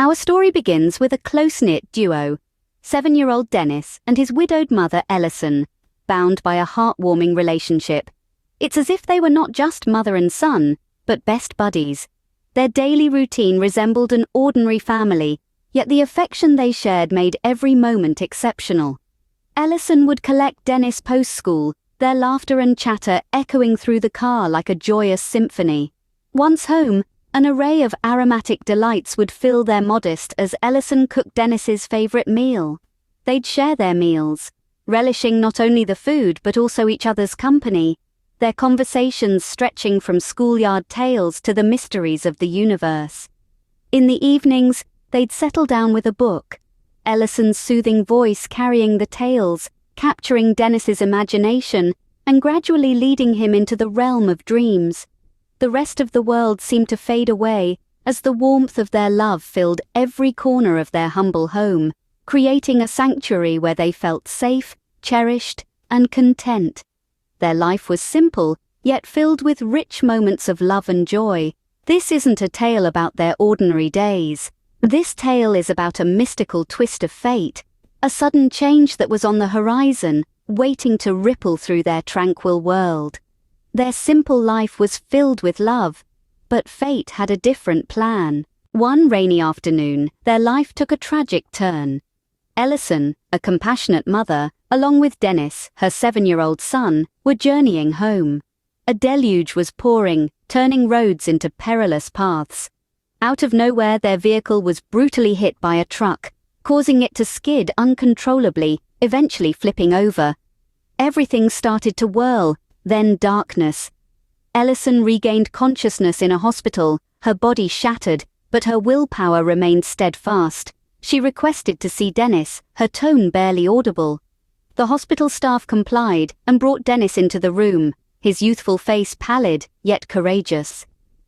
Our story begins with a close-knit duo, 7-year-old Dennis and his widowed mother Ellison, bound by a heartwarming relationship. It's as if they were not just mother and son, but best buddies. Their daily routine resembled an ordinary family, yet the affection they shared made every moment exceptional. Ellison would collect Dennis post-school, their laughter and chatter echoing through the car like a joyous symphony. Once home, an array of aromatic delights would fill their modest as Ellison cooked Dennis's favorite meal. They'd share their meals, relishing not only the food but also each other's company, their conversations stretching from schoolyard tales to the mysteries of the universe. In the evenings, they'd settle down with a book, Ellison's soothing voice carrying the tales, capturing Dennis's imagination, and gradually leading him into the realm of dreams. The rest of the world seemed to fade away as the warmth of their love filled every corner of their humble home, creating a sanctuary where they felt safe, cherished, and content. Their life was simple, yet filled with rich moments of love and joy. This isn't a tale about their ordinary days. This tale is about a mystical twist of fate, a sudden change that was on the horizon, waiting to ripple through their tranquil world. Their simple life was filled with love, but fate had a different plan. One rainy afternoon, their life took a tragic turn. Ellison, a compassionate mother, along with Dennis, her 7-year-old son, were journeying home. A deluge was pouring, turning roads into perilous paths. Out of nowhere, their vehicle was brutally hit by a truck, causing it to skid uncontrollably, eventually flipping over. Everything started to whirl, then darkness. Ellison regained consciousness in a hospital, her body shattered, but her willpower remained steadfast. She requested to see Dennis, her tone barely audible. The hospital staff complied and brought Dennis into the room, his youthful face pallid, yet courageous.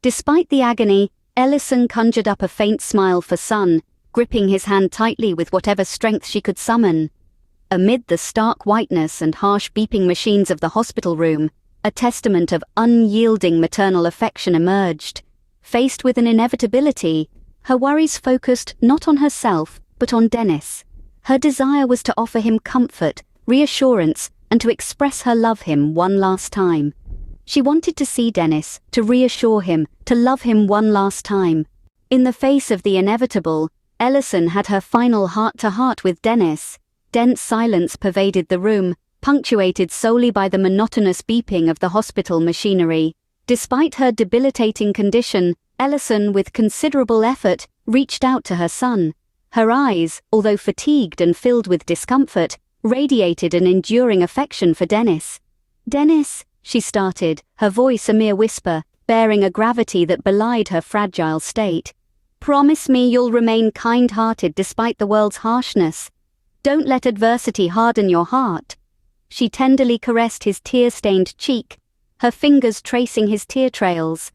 Despite the agony, Ellison conjured up a faint smile for son, gripping his hand tightly with whatever strength she could summon. Amid the stark whiteness and harsh beeping machines of the hospital room, a testament of unyielding maternal affection emerged. Faced with an inevitability, her worries focused not on herself, but on Dennis. Her desire was to offer him comfort, reassurance, and to express her love him one last time. She wanted to see Dennis, to reassure him, to love him one last time. In the face of the inevitable, Ellison had her final heart-to-heart with Dennis. Dense silence pervaded the room, punctuated solely by the monotonous beeping of the hospital machinery. Despite her debilitating condition, Ellison, with considerable effort, reached out to her son. Her eyes, although fatigued and filled with discomfort, radiated an enduring affection for Dennis. "Dennis," she started, her voice a mere whisper, bearing a gravity that belied her fragile state. "Promise me you'll remain kind-hearted despite the world's harshness. Don't let adversity harden your heart." She tenderly caressed his tear-stained cheek, her fingers tracing his tear trails.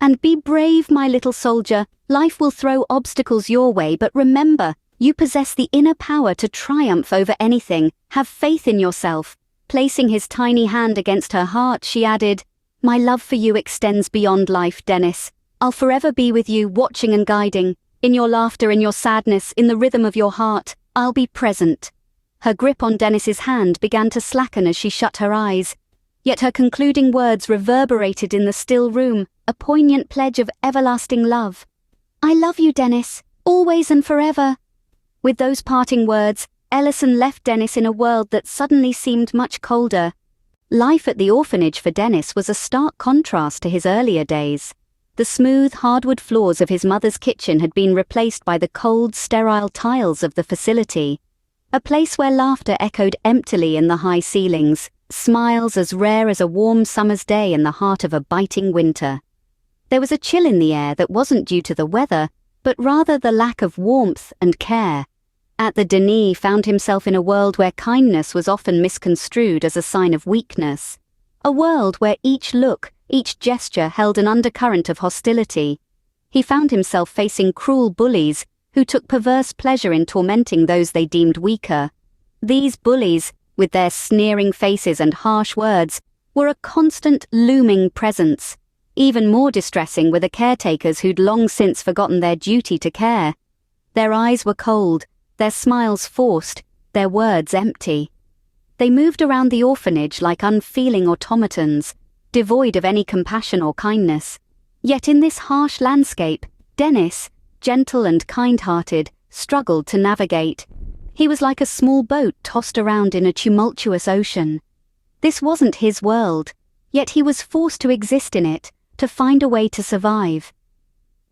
"And be brave, my little soldier. Life will throw obstacles your way, but remember, you possess the inner power to triumph over anything. Have faith in yourself." Placing his tiny hand against her heart, she added, "My love for you extends beyond life, Dennis. I'll forever be with you, watching and guiding. In your laughter, in your sadness, in the rhythm of your heart, I'll be present." Her grip on Dennis's hand began to slacken as she shut her eyes. Yet her concluding words reverberated in the still room, a poignant pledge of everlasting love. "I love you, Dennis, always and forever." With those parting words, Ellison left Dennis in a world that suddenly seemed much colder. Life at the orphanage for Dennis was a stark contrast to his earlier days. The smooth, hardwood floors of his mother's kitchen had been replaced by the cold, sterile tiles of the facility. A place where laughter echoed emptily in the high ceilings, smiles as rare as a warm summer's day in the heart of a biting winter. There was a chill in the air that wasn't due to the weather, but rather the lack of warmth and care. At the Denis found himself in a world where kindness was often misconstrued as a sign of weakness. A world where each look, each gesture held an undercurrent of hostility. He found himself facing cruel bullies who took perverse pleasure in tormenting those they deemed weaker. These bullies, with their sneering faces and harsh words, were a constant, looming presence. Even more distressing were the caretakers who'd long since forgotten their duty to care. Their eyes were cold, their smiles forced, their words empty. They moved around the orphanage like unfeeling automatons, devoid of any compassion or kindness. Yet in this harsh landscape, Dennis, gentle and kind-hearted, struggled to navigate. He was like a small boat tossed around in a tumultuous ocean. This wasn't his world, yet he was forced to exist in it, to find a way to survive.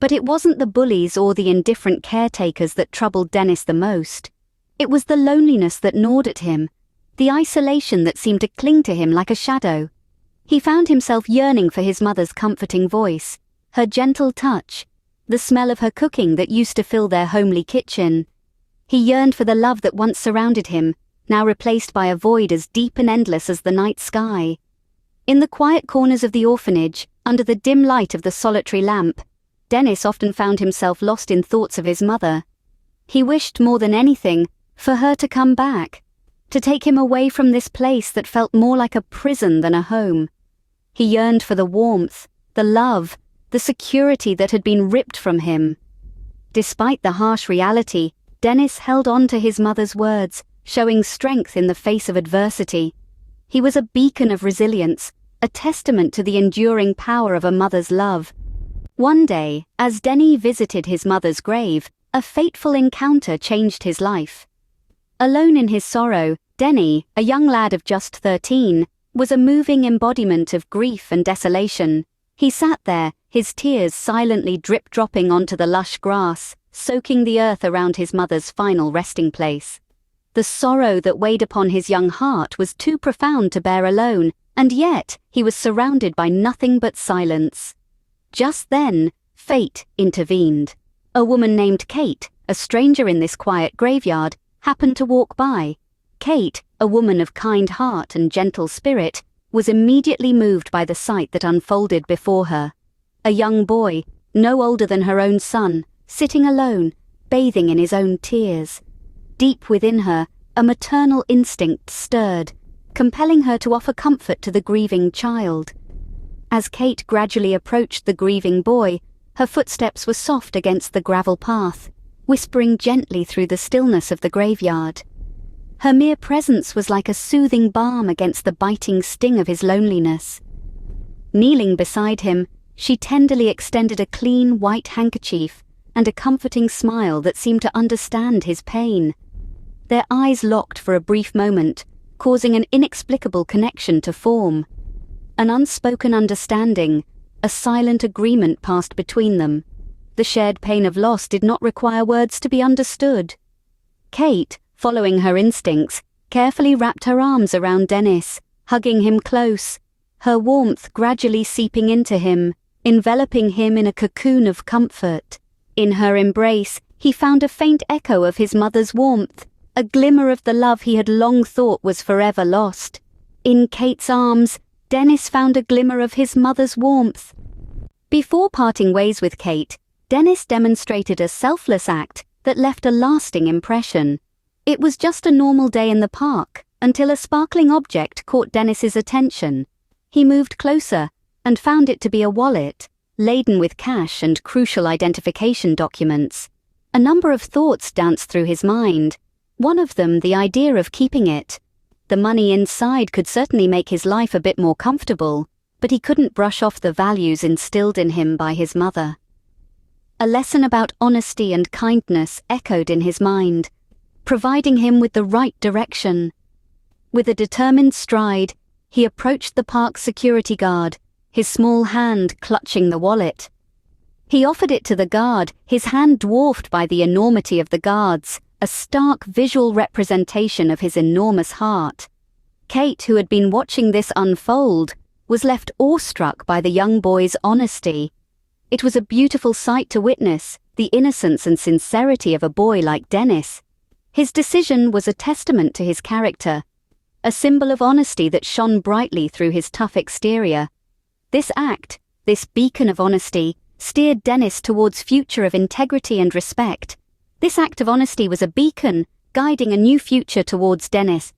But it wasn't the bullies or the indifferent caretakers that troubled Dennis the most. It was the loneliness that gnawed at him, the isolation that seemed to cling to him like a shadow. He found himself yearning for his mother's comforting voice, her gentle touch, the smell of her cooking that used to fill their homely kitchen. He yearned for the love that once surrounded him, now replaced by a void as deep and endless as the night sky. In the quiet corners of the orphanage, under the dim light of the solitary lamp, Dennis often found himself lost in thoughts of his mother. He wished more than anything for her to come back, to take him away from this place that felt more like a prison than a home. He yearned for the warmth, the love, the security that had been ripped from him. Despite the harsh reality, Dennis held on to his mother's words, showing strength in the face of adversity. He was a beacon of resilience, a testament to the enduring power of a mother's love. One day, as Denny visited his mother's grave, a fateful encounter changed his life. Alone in his sorrow, Denny, a young lad of just 13, was a moving embodiment of grief and desolation. He sat there, his tears silently drip-dropping onto the lush grass, soaking the earth around his mother's final resting place. The sorrow that weighed upon his young heart was too profound to bear alone, and yet he was surrounded by nothing but silence. Just then, fate intervened. A woman named Kate, a stranger in this quiet graveyard, happened to walk by. Kate, a woman of kind heart and gentle spirit, was immediately moved by the sight that unfolded before her. A young boy, no older than her own son, sitting alone, bathing in his own tears. Deep within her, a maternal instinct stirred, compelling her to offer comfort to the grieving child. As Kate gradually approached the grieving boy, her footsteps were soft against the gravel path, whispering gently through the stillness of the graveyard. Her mere presence was like a soothing balm against the biting sting of his loneliness. Kneeling beside him, she tenderly extended a clean white handkerchief and a comforting smile that seemed to understand his pain. Their eyes locked for a brief moment, causing an inexplicable connection to form. An unspoken understanding, a silent agreement passed between them. The shared pain of loss did not require words to be understood. Kate, following her instincts, carefully wrapped her arms around Dennis, hugging him close, her warmth gradually seeping into him, enveloping him in a cocoon of comfort. In her embrace, he found a faint echo of his mother's warmth, a glimmer of the love he had long thought was forever lost. In Kate's arms, Dennis found a glimmer of his mother's warmth. Before parting ways with Kate, Dennis demonstrated a selfless act that left a lasting impression. It was just a normal day in the park, until a sparkling object caught Dennis's attention. He moved closer, and found it to be a wallet, laden with cash and crucial identification documents. A number of thoughts danced through his mind. One of them, the idea of keeping it. The money inside could certainly make his life a bit more comfortable, but he couldn't brush off the values instilled in him by his mother. A lesson about honesty and kindness echoed in his mind, providing him with the right direction. With a determined stride, he approached the park's security guard, his small hand clutching the wallet. He offered it to the guard, his hand dwarfed by the enormity of the guard's, a stark visual representation of his enormous heart. Kate, who had been watching this unfold, was left awestruck by the young boy's honesty. It was a beautiful sight to witness, the innocence and sincerity of a boy like Dennis. His decision was a testament to his character, a symbol of honesty that shone brightly through his tough exterior. This act, this beacon of honesty, steered Dennis towards a future of integrity and respect. This act of honesty was a beacon, guiding a new future towards Dennis.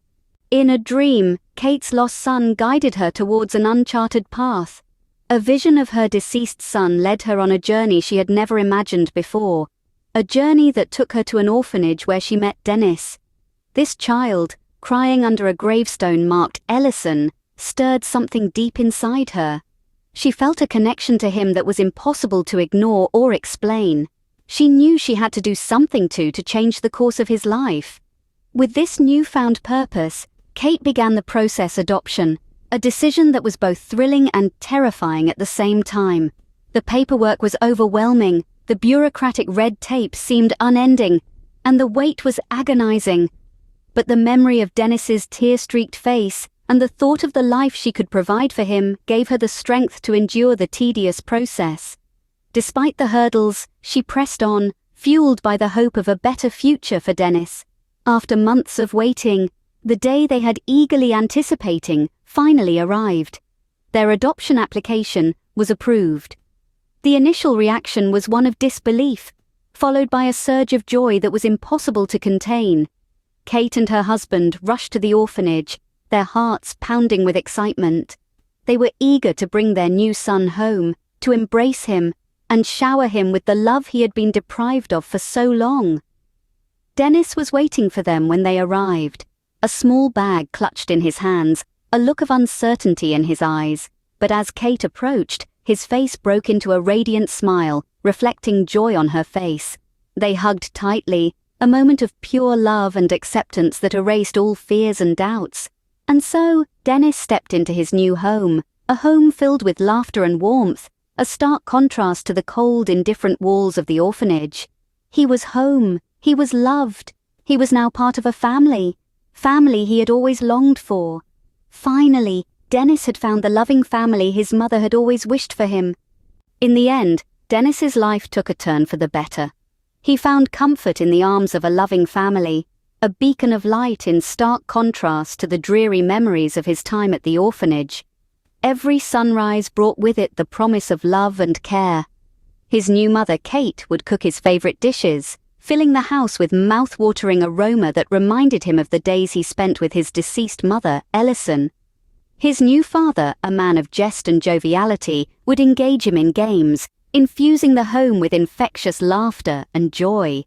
In a dream, Kate's lost son guided her towards an uncharted path. A vision of her deceased son led her on a journey she had never imagined before, a journey that took her to an orphanage where she met Dennis. This child, crying under a gravestone marked Ellison, stirred something deep inside her. She felt a connection to him that was impossible to ignore or explain. She knew she had to do something to change the course of his life. With this newfound purpose, Kate began the process adoption, a decision that was both thrilling and terrifying at the same time. The paperwork was overwhelming, the bureaucratic red tape seemed unending, and the wait was agonizing. But the memory of Dennis's tear-streaked face and the thought of the life she could provide for him gave her the strength to endure the tedious process. Despite the hurdles, she pressed on, fueled by the hope of a better future for Dennis. After months of waiting, the day they had eagerly anticipating finally arrived. Their adoption application was approved. The initial reaction was one of disbelief, followed by a surge of joy that was impossible to contain. Kate and her husband rushed to the orphanage, their hearts pounding with excitement. They were eager to bring their new son home, to embrace him, and shower him with the love he had been deprived of for so long. Dennis was waiting for them when they arrived, a small bag clutched in his hands, a look of uncertainty in his eyes. But as Kate approached, his face broke into a radiant smile, reflecting joy on her face. They hugged tightly, a moment of pure love and acceptance that erased all fears and doubts. And so, Dennis stepped into his new home, a home filled with laughter and warmth, a stark contrast to the cold, indifferent walls of the orphanage. He was home, he was loved, he was now part of a family he had always longed for. Finally, Dennis had found the loving family his mother had always wished for him. In the end, Dennis's life took a turn for the better. He found comfort in the arms of a loving family, a beacon of light in stark contrast to the dreary memories of his time at the orphanage. Every sunrise brought with it the promise of love and care. His new mother, Kate, would cook his favorite dishes, filling the house with mouth-watering aroma that reminded him of the days he spent with his deceased mother, Ellison. His new father, a man of jest and joviality, would engage him in games, infusing the home with infectious laughter and joy.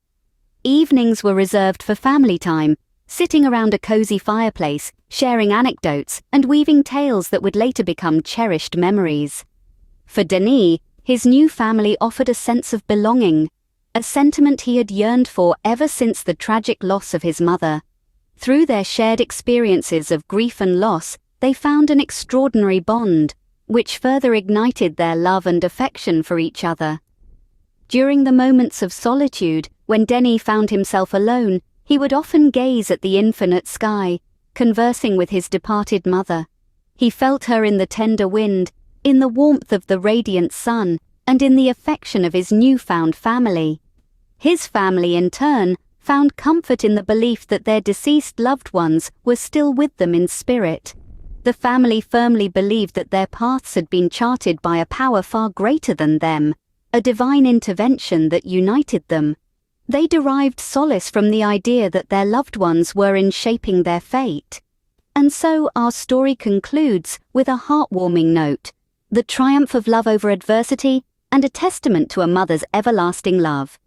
Evenings were reserved for family time, sitting around a cozy fireplace, sharing anecdotes and weaving tales that would later become cherished memories. For Denis, his new family offered a sense of belonging, a sentiment he had yearned for ever since the tragic loss of his mother. Through their shared experiences of grief and loss, they found an extraordinary bond, which further ignited their love and affection for each other. During the moments of solitude, when Denis found himself alone, he would often gaze at the infinite sky, conversing with his departed mother. He felt her in the tender wind, in the warmth of the radiant sun, and in the affection of his newfound family. His family, in turn, found comfort in the belief that their deceased loved ones were still with them in spirit. The family firmly believed that their paths had been charted by a power far greater than them, a divine intervention that united them. They derived solace from the idea that their loved ones were in shaping their fate. And so our story concludes with a heartwarming note, the triumph of love over adversity and a testament to a mother's everlasting love.